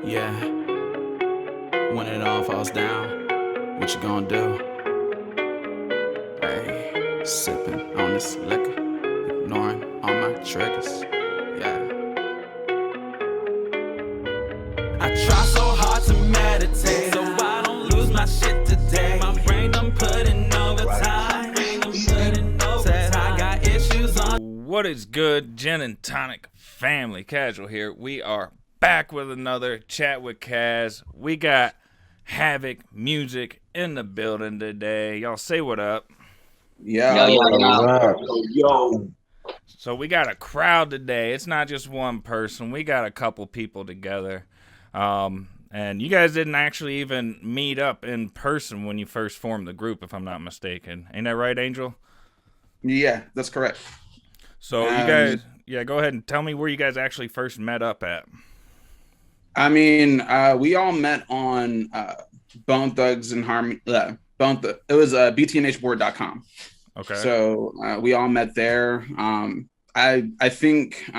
Yeah, when it all falls down, what you gonna do? Hey, sipping on this liquor, ignoring all my triggers. Yeah, I try so hard to meditate, so I don't lose my shit today. My brain done putting overtime. Said I got issues on. What is good, Gin and Tonic family? Casual here. We are back with another Chat with Cas. We got HAVIK music in the building today. Y'all say what up. Yo. So we got a crowd today. It's not just one person. We got a couple people together. And you guys didn't actually even meet up in person when you first formed the group, if I'm not mistaken. Ain't that right, Angel? Yeah, that's correct. So you guys, go ahead and tell me where you guys actually first met up at. I mean, we all met on Bone Thugs and Harmony. It was btnhboard.com. Okay. So we all met there. I think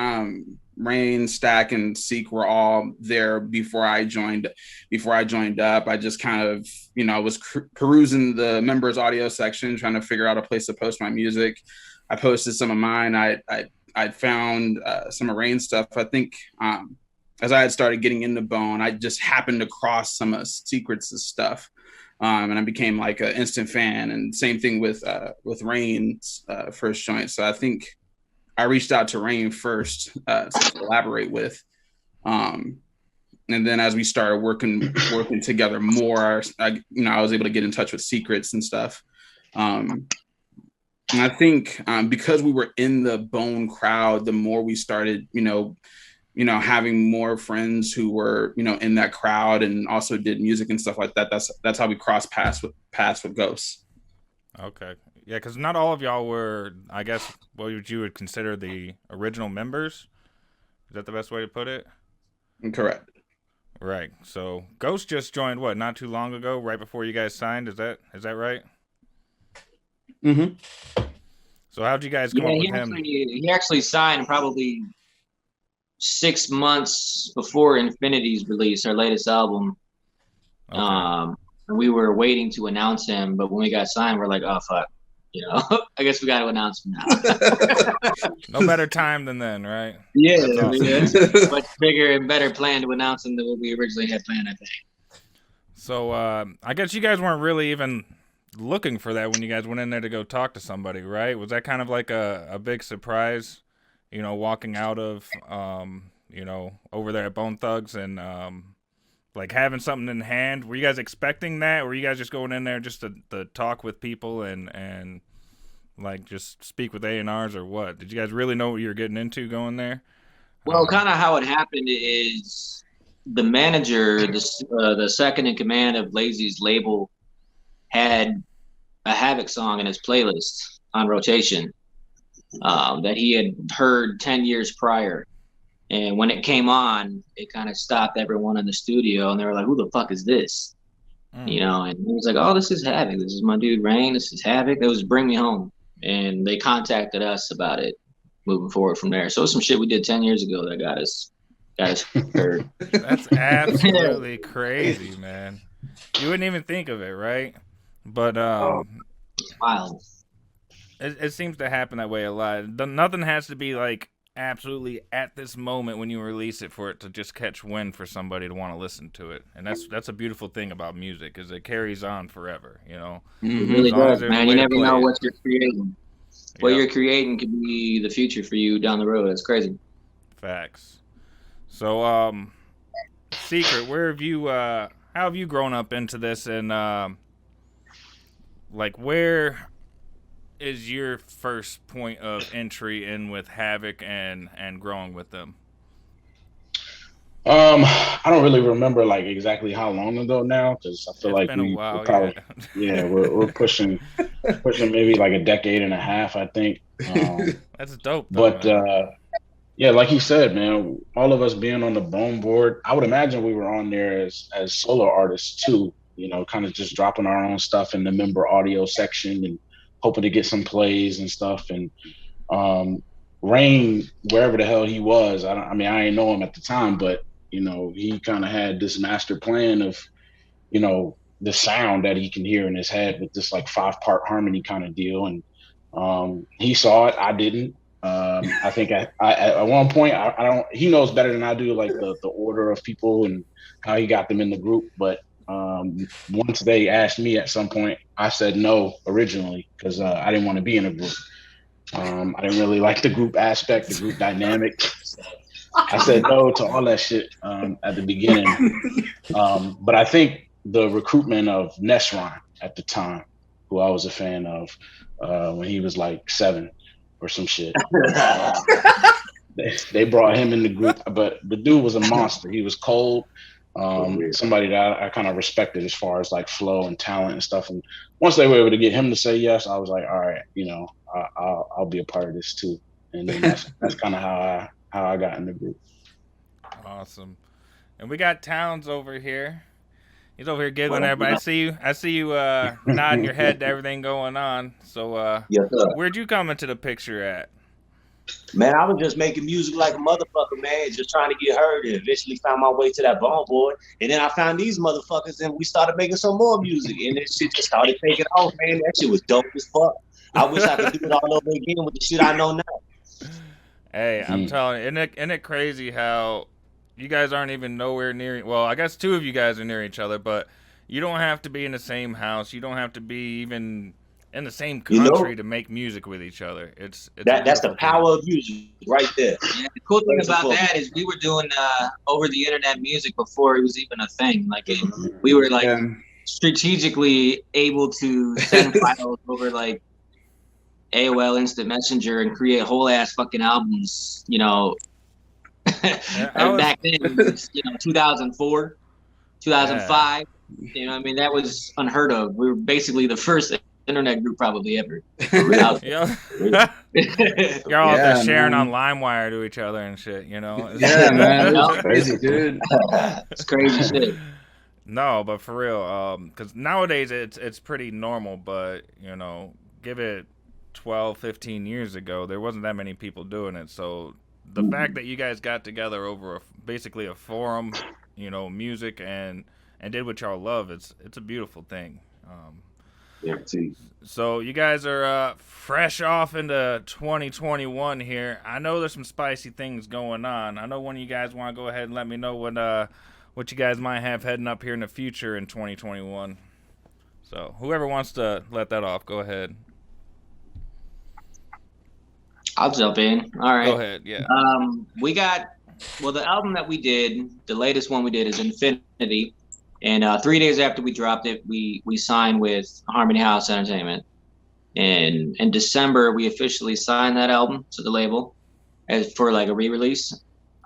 Rain, Stack, and Seek were all there before I joined up. I just kind of, was perusing the members audio section, trying to figure out a place to post my music. I posted some of mine. I found some of Rain's stuff. I think as I had started getting into Bone, I just happened to cross some of Secrets' stuff. And I became like an instant fan, and same thing with Rain's first joint. So I think I reached out to Rain first to collaborate with. And then as we started working together more, I was able to get in touch with Secrets and stuff. And I think because we were in the Bone crowd, the more we started, having more friends who were, in that crowd and also did music and stuff like that. That's how we crossed paths with Ghosts. Okay. Yeah, because not all of y'all were, I guess, what you would consider the original members. Is that the best way to put it? Correct. Right. So Ghost just joined, not too long ago, right before you guys signed? Is that right? Mm-hmm. So how'd you guys come up with him? He actually signed probably 6 months before Infinity's release, our latest album. Okay. We were waiting to announce him, but when we got signed, we're like, oh, fuck. I guess we got to announce him now. No better time than then, right? Yeah, it's a much bigger and better plan to announce him than what we originally had planned, I think. So I guess you guys weren't really even looking for that when you guys went in there to go talk to somebody, right? Was that kind of like a big surprise, walking out of, over there at Bone Thugs and like having something in hand? Were you guys expecting that? Or were you guys just going in there just to talk with people and like just speak with A&Rs or what? Did you guys really know what you were getting into going there? Well, kind of how it happened is the manager, the second in command of Lazy's label, had a HAVIK song in his playlist on rotation that he had heard 10 years prior. And when it came on, it kind of stopped everyone in the studio, and they were like, who the fuck is this? And he was like, oh, this is HAVIK. This is my dude Rain. This is HAVIK. That was Bring Me Home. And they contacted us about it moving forward from there. So some shit we did 10 years ago that got us heard. That's absolutely crazy, man. You wouldn't even think of it, right? But wild. It seems to happen that way a lot. Nothing has to be like absolutely at this moment when you release it for it to just catch wind for somebody to want to listen to it. And that's a beautiful thing about music, is it carries on forever, Mm-hmm. It really does, man. You never know what you're creating. What you're creating could be the future for you down the road. That's crazy. Facts. So Secret, how have you grown up into this, and like where is your first point of entry in with HAVIK and growing with them? I don't really remember like exactly how long ago now, because I feel it's like been a while, we're probably, we're pushing maybe like a decade and a half, I think. That's dope, though, but like you said, man, all of us being on the Bone board, I would imagine we were on there as solo artists too, kind of just dropping our own stuff in the member audio section and hoping to get some plays and stuff. And Rain, wherever the hell he was, I ain't know him at the time, but he kind of had this master plan of, the sound that he can hear in his head with this like 5-part harmony kind of deal. And he saw it. I didn't. I think at one point, I don't. He knows better than I do, like the order of people and how he got them in the group. But once they asked me at some point, I said no originally because I didn't want to be in a group. I didn't really like the group aspect, the group dynamic. I said no to all that shit at the beginning. But I think the recruitment of Nesron at the time, who I was a fan of when he was like 7 or some shit. They brought him in the group, but the dude was a monster. He was cold. Somebody that I kind of respected as far as like flow and talent and stuff. And once they were able to get him to say yes, I was like, all right, I'll be a part of this too. And then that's kind of how I got in the group. Awesome. And we got Towns over here. He's over here giggling there, but I see you nodding your head to everything going on. So Yes, sir. where'd you come into the picture at? Man, I was just making music like a motherfucker, man, just trying to get heard, and eventually found my way to that bone board. And then I found these motherfuckers, and we started making some more music, and this shit just started taking off, man. That shit was dope as fuck. I wish I could do it all over again with the shit I know now. Hey, I'm telling you, isn't it crazy how you guys aren't even nowhere near, well, I guess 2 of you guys are near each other, but you don't have to be in the same house. You don't have to be even in the same country to make music with each other. It's that's the power of music right there. Yeah, the cool thing about that is we were doing over the internet music before it was even a thing. Like we were like strategically able to send files over like AOL Instant Messenger and create whole ass fucking albums, back then, 2004, 2005. You know, I mean, that was unheard of. We were basically the first internet group probably ever. You're all out there sharing on LimeWire to each other and shit, Yeah, man, it's crazy, dude. It's crazy shit. No, but for real, because nowadays it's pretty normal, but give it 12, 15 years ago, there wasn't that many people doing it. So the fact that you guys got together over basically a forum, music and did what y'all love, it's a beautiful thing. So you guys are fresh off into 2021 here. I know there's some spicy things going on. I know one of you guys want to go ahead and let me know what you guys might have heading up here in the future in 2021. So whoever wants to let that off, go ahead. I'll jump in. All right. Go ahead. Yeah. We got the album that we did, the latest one we did is Infinity. And 3 days after we dropped it, we signed with Harmony House Entertainment. And in December, we officially signed that album to the label as for like a re-release.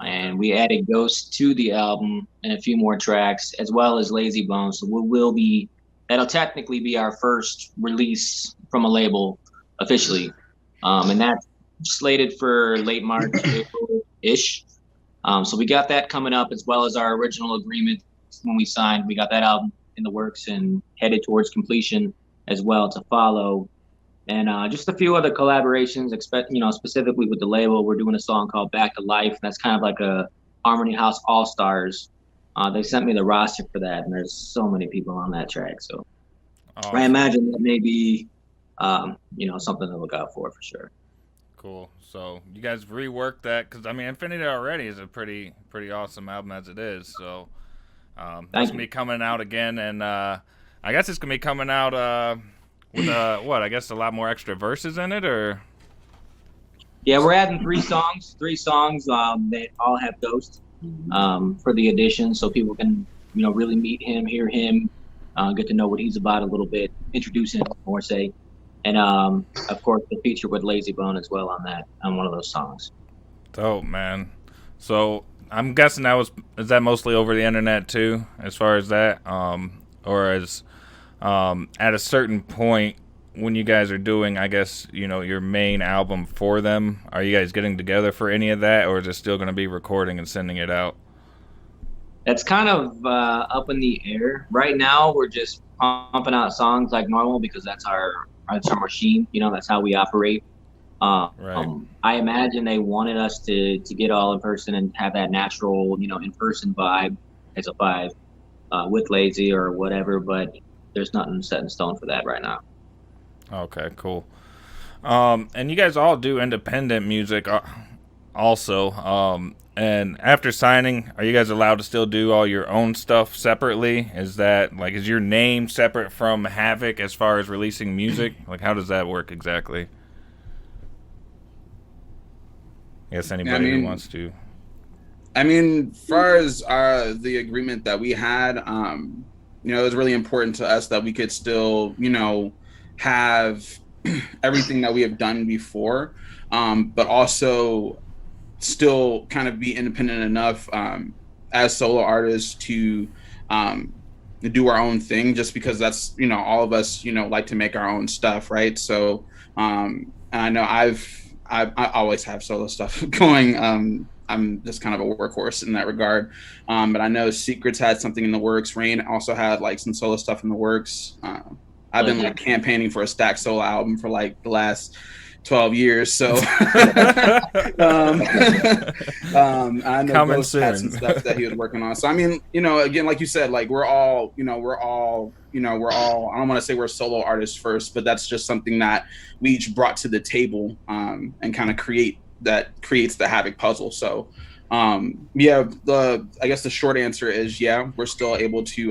And we added Ghost to the album and a few more tracks, as well as Lazy Bones. So that'll technically be our first release from a label officially. And that's slated for late March, April-ish. So we got that coming up, as well as our original agreement. When we signed, we got that album in the works and headed towards completion as well to follow. And just a few other collaborations, specifically with the label. We're doing a song called Back to Life. That's kind of like a Harmony House All-Stars. They sent me the roster for that, and there's so many people on that track. So I imagine that may be, something to look out for sure. Cool. So you guys reworked that, because I mean, Infinity already is a pretty awesome album as it is. So that's gonna be coming out again, and I guess it's gonna be coming out with I guess a lot more extra verses in it, or? Yeah, we're adding 3 songs. 3 songs that all have Ghost for the edition, so people can really meet him, hear him, get to know what he's about a little bit, introduce him more, say. And of course, the feature with Lazy Bone as well on one of those songs. Dope, man. So I'm guessing is that mostly over the internet too, as far as that, or is at a certain point when you guys are doing, I guess your main album for them, are you guys getting together for any of that, or is it still going to be recording and sending it out? That's kind of up in the air right now. We're just pumping out songs like normal because that's our machine. That's how we operate. Right. I imagine they wanted us to get all in person and have that natural, in person vibe as a five with Lazy or whatever. But there's nothing set in stone for that right now. Okay, cool. And you guys all do independent music also. And after signing, are you guys allowed to still do all your own stuff separately? Is that like, is your name separate from Havik as far as releasing music? Like, how does that work exactly? I guess Yeah, I anybody who mean, wants to. as far as the agreement that we had, it was really important to us that we could still, have everything that we have done before, but also still kind of be independent enough as solo artists to do our own thing, just because that's, all of us, like to make our own stuff, right? So, and I know I always have solo stuff going. I'm just kind of a workhorse in that regard. But I know Secrets had something in the works. Rain also had like some solo stuff in the works. I've been like campaigning for a Stack solo album for like the last 12 years. So I know Coming Ghost had soon. some stuff that he was working on. So I mean, again, like you said, like we're all, I don't want to say we're solo artists first, but that's just something that we each brought to the table and kind of creates the Havik puzzle. So I guess the short answer is, yeah, we're still able to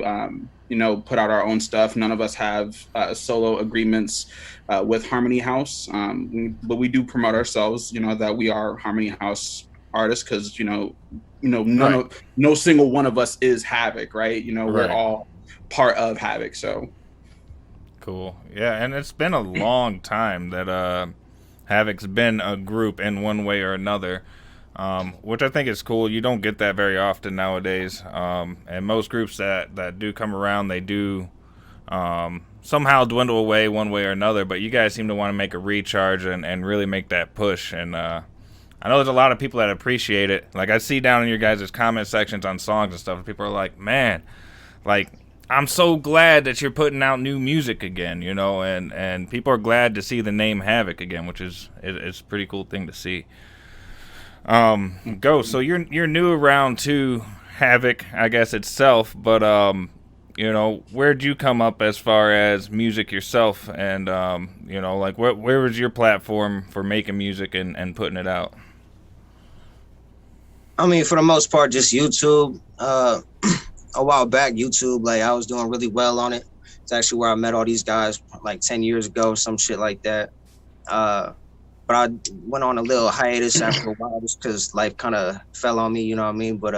put out our own stuff. None of us have solo agreements with Harmony House, but we do promote ourselves, that we are Harmony House artists, because no single one of us is Havik, right? We're all part of Havik. So Cool. Yeah, and it's been a long time that Havik's been a group in one way or another, which I think is cool. You don't get that very often nowadays. And most groups that do come around, they do somehow dwindle away one way or another. But you guys seem to want to make a recharge and really make that push. And I know there's a lot of people that appreciate it. Like, I see down in your guys' comment sections on songs and stuff, and people are like, man, like, I'm so glad that you're putting out new music again, and people are glad to see the name Havik again, which is it's a pretty cool thing to see. So you're new around to Havik, I guess, itself, but where'd you come up as far as music yourself, and like where was your platform for making music and putting it out? I mean, for the most part, just YouTube. A while back, YouTube, like I was doing really well on it. It's actually where I met all these guys like 10 years ago, some shit like that. But I went on a little hiatus after a while just because life kind of fell on me, you know what I mean? But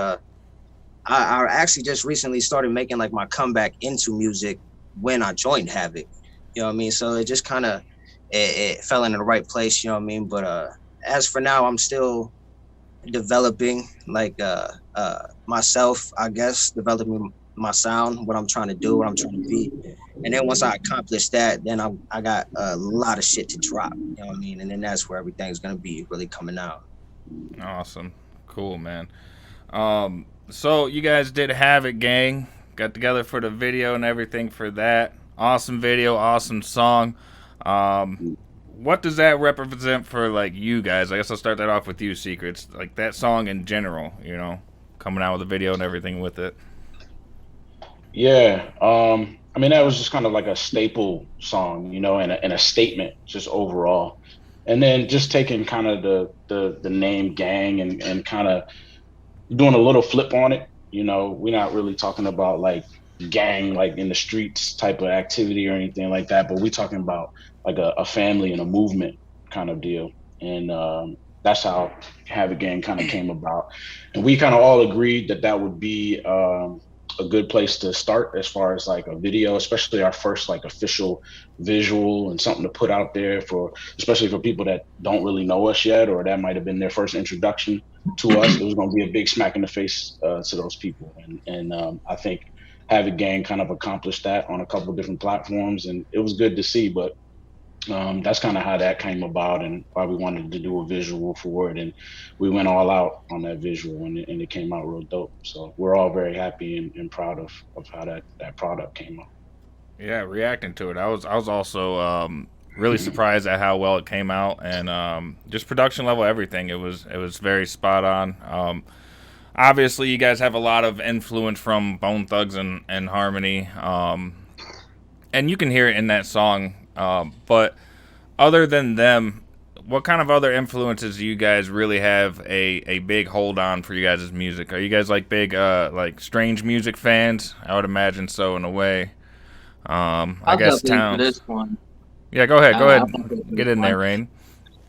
I actually just recently started making like my comeback into music when I joined Havik, you know what I mean? So it just kind of, it fell into the right place, you know what I mean? But as for now, I'm still developing like myself, I guess, developing my sound, what I'm trying to do, what I'm trying to be. And then once I accomplish that, then I got a lot of shit to drop, you know what I mean? And then that's where everything's gonna be really coming out. Awesome. Cool, man. So you guys did Havik Gang, got together for the video and everything for that. Awesome video, awesome song. What does that represent for like you guys? I guess I'll start that off with you, Secrets. Like that song in general, coming out with a video and everything with it. Yeah. I mean, that was just kind of like a staple song, and a statement just overall. And then just taking kind of the name Gang and kind of doing a little flip on it. We're not really talking about like gang, like in the streets type of activity or anything like that, but we're talking about like a family and a movement kind of deal. And that's how Havik Gang kind of came about. And we kind of all agreed that would be a good place to start as far as like a video, especially our first like official visual and something to put out there especially for people that don't really know us yet, or that might have been their first introduction to us. It was going to be a big smack in the face to those people. And I think Havik Gang kind of accomplished that on a couple of different platforms, and it was good to see. But that's kind of how that came about and why we wanted to do a visual for it. And we went all out on that visual, and it came out real dope. So we're all very happy and proud of how that product came out. Yeah, reacting to it. I was also really surprised at how well it came out, and just production level, everything. It was very spot on. Obviously, you guys have a lot of influence from Bone Thugs and Harmony, and you can hear it in that song. But other than them, what kind of other influences do you guys really have a big hold on for you guys' music? Are you guys like big like strange music fans? I would imagine so in a way. I guess Towns. This one. Yeah, go ahead. I'll Get in there, Rain.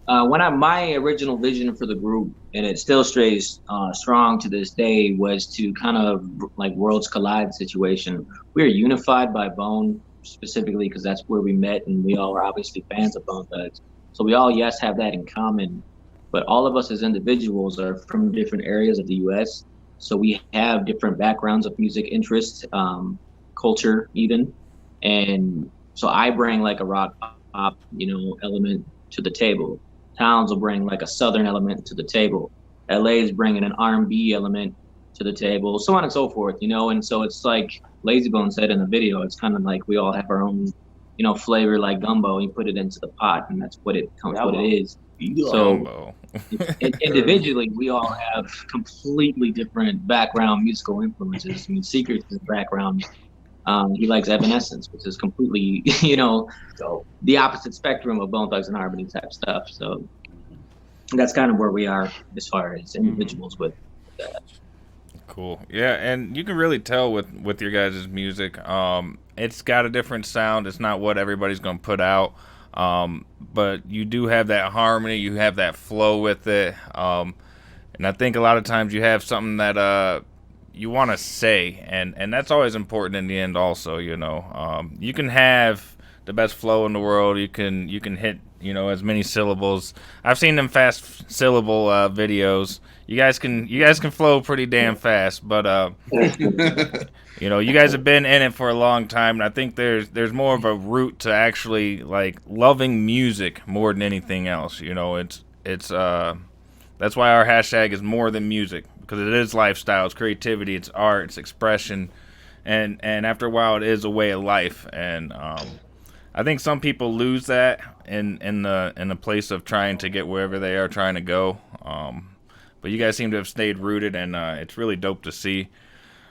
My original vision for the group, and it still stays strong to this day, was to kind of like worlds collide situation. We are unified by Bone specifically because that's where we met, and we all are obviously fans of Bone Thugs. So we all, yes, have that in common, but all of us as individuals are from different areas of the U.S. So we have different backgrounds of music interests, culture even, and so I bring like a rock pop, element to the table. Towns will bring like a Southern element to the table. LA is bringing an R&B element to the table, so on and so forth, and so it's like Lazy Bone said in the video, it's kind of like we all have our own, flavor like gumbo. You put it into the pot, and that's what it is. So individually, we all have completely different background musical influences. I mean, Secret's background, he likes Evanescence, which is completely, the opposite spectrum of Bone Thugs and Harmony type stuff. So that's kind of where we are as far as individuals with that. Cool. Yeah, and you can really tell with your guys' music. It's got a different sound. It's not what everybody's going to put out. But you do have that harmony. You have that flow with it. And I think a lot of times you have something that you want to say, and that's always important in the end also, you can have the best flow in the world. You can hit, as many syllables. I've seen them fast syllable videos. You guys can flow pretty damn fast, but you guys have been in it for a long time, and I think there's more of a root to actually like loving music more than anything else. It's that's why our hashtag is more than music, because it is lifestyle, it's creativity, it's art, it's expression, and after a while it is a way of life. And I think some people lose that in the place of trying to get wherever they are trying to go. But you guys seem to have stayed rooted, and it's really dope to see.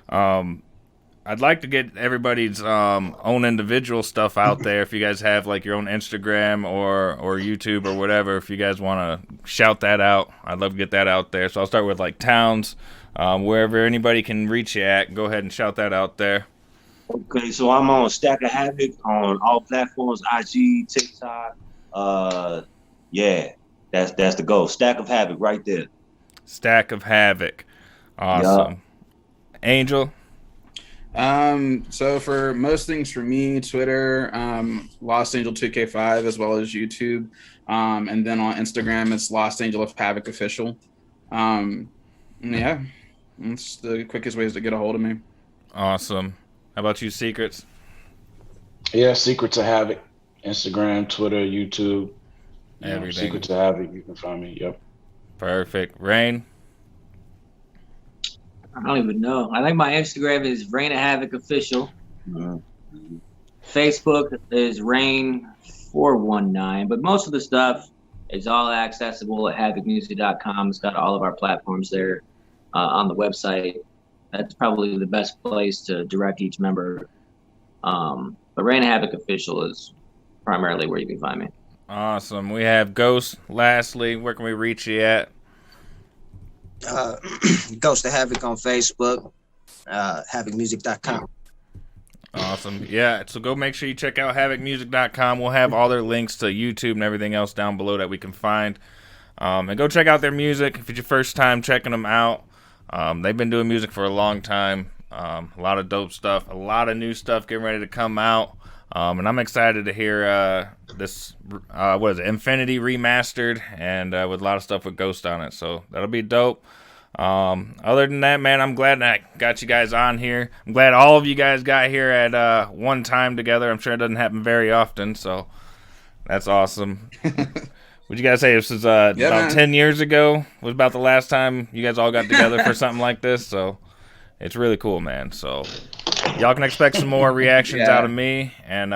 I'd like to get everybody's own individual stuff out there. If you guys have like your own Instagram or YouTube or whatever, if you guys want to shout that out, I'd love to get that out there. So I'll start with like Towns, wherever anybody can reach you at. Go ahead and shout that out there. Okay, so I'm on Stack of Havoc on all platforms, IG, TikTok. Yeah, that's the goal. Stack of Havoc right there. Stack of Havoc. Awesome. Yep. Angel? So for most things for me, Twitter, Lost Angel 2K5, as well as YouTube. And then on Instagram, it's Lost Angel of Havoc Official. Yeah, that's the quickest ways to get a hold of me. Awesome. How about you, Secrets? Yeah, Secrets of Havoc. Instagram, Twitter, YouTube. Everything. Secrets of Havoc, you can find me. Yep. Perfect. Rain? I don't even know. I think my Instagram is Rain of Havoc Official. Mm-hmm. Facebook is Rain419. But most of the stuff is all accessible at HAVIKmusic.com. It's got all of our platforms there on the website. That's probably the best place to direct each member. But Rain of Havoc Official is primarily where you can find me. Awesome. We have Ghost. Lastly, where can we reach you at? Ghost of Havoc on Facebook, HAVIKmusic.com. Awesome. Yeah, so go make sure you check out HAVIKmusic.com. We'll have all their links to YouTube and everything else down below that we can find. And go check out their music if it's your first time checking them out. They've been doing music for a long time. A lot of dope stuff, a lot of new stuff getting ready to come out. And I'm excited to hear this, what is it, Infinity Remastered, and with a lot of stuff with Ghost on it. So that'll be dope. Other than that, man, I'm glad I got you guys on here. I'm glad all of you guys got here at one time together. I'm sure it doesn't happen very often, so that's awesome. What'd you guys say? This was about 10 years ago. Was about the last time you guys all got together for something like this. So it's really cool, man. So Y'all can expect some more reactions Yeah. out of me, and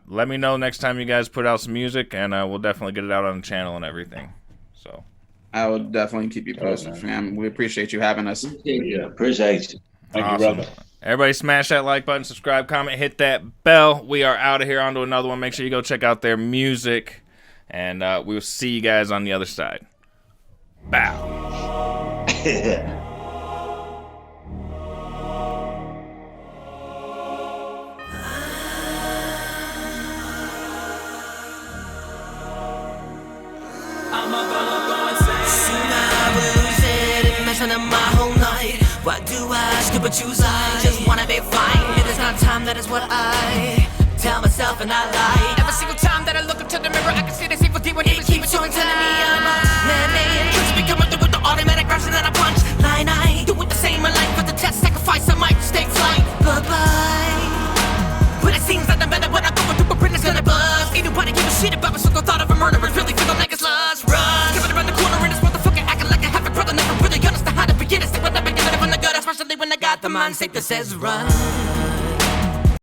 let me know next time you guys put out some music, and we'll definitely get it out on the channel and everything. So I will definitely keep you posted, fam. We appreciate you having us. Yeah, appreciate you. Thank awesome. you, brother. Everybody smash that like button, subscribe, comment, hit that bell. We are out of here. On to another one. Make sure you go check out their music, and we will see you guys on the other side. Bow. My whole night. What do I stupid choose? I just wanna be fine. It is not time, that is what I tell myself, and I lie. Every single time that I look into the mirror, I can see the evil demon. It keeps on telling me I'm a man-made. Tricks become through with the automatic version that I punch. Line I do it the same in life, but the test sacrifice I might stay flight. Bye-bye. But it seems like the better when I go through a print is gonna buzz. Ain't nobody give a shit about a single thought of a murderer. Really feel like it's lost. Run. Give it around the corner and this motherfucker acting like a HAVIK brother. Never really understand how to begin. It's when I begin it from the gut, especially when I got the mindset that says run.